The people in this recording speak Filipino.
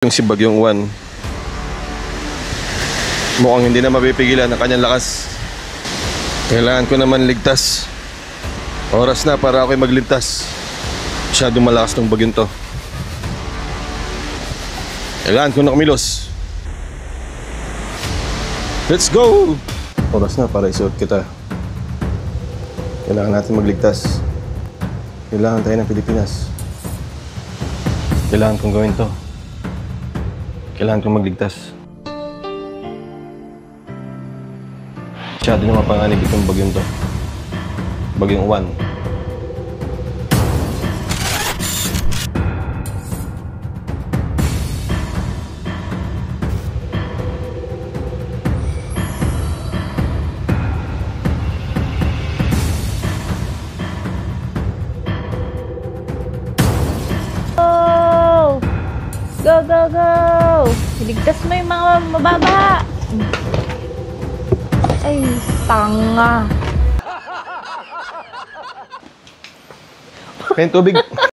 Yung si Bagyong Juan, mukhang hindi na mapipigilan ang kanyang lakas. Kailangan ko naman ligtas. Oras na para ako'y magligtas. Masyadong malakas tong bagyong to. Kailangan ko na kumilos. Let's go! Oras na para isuot kita. Kailangan natin magligtas. Kailangan tayo ng Pilipinas. Kailangan kong gawin to. Kailangan kong magligtas. Masyado na mapanganib itong bagyong to. Bagyong Juan. Go, go, go! Iligtas mo yung mga mababa! Ay, tanga! Kaya tubig.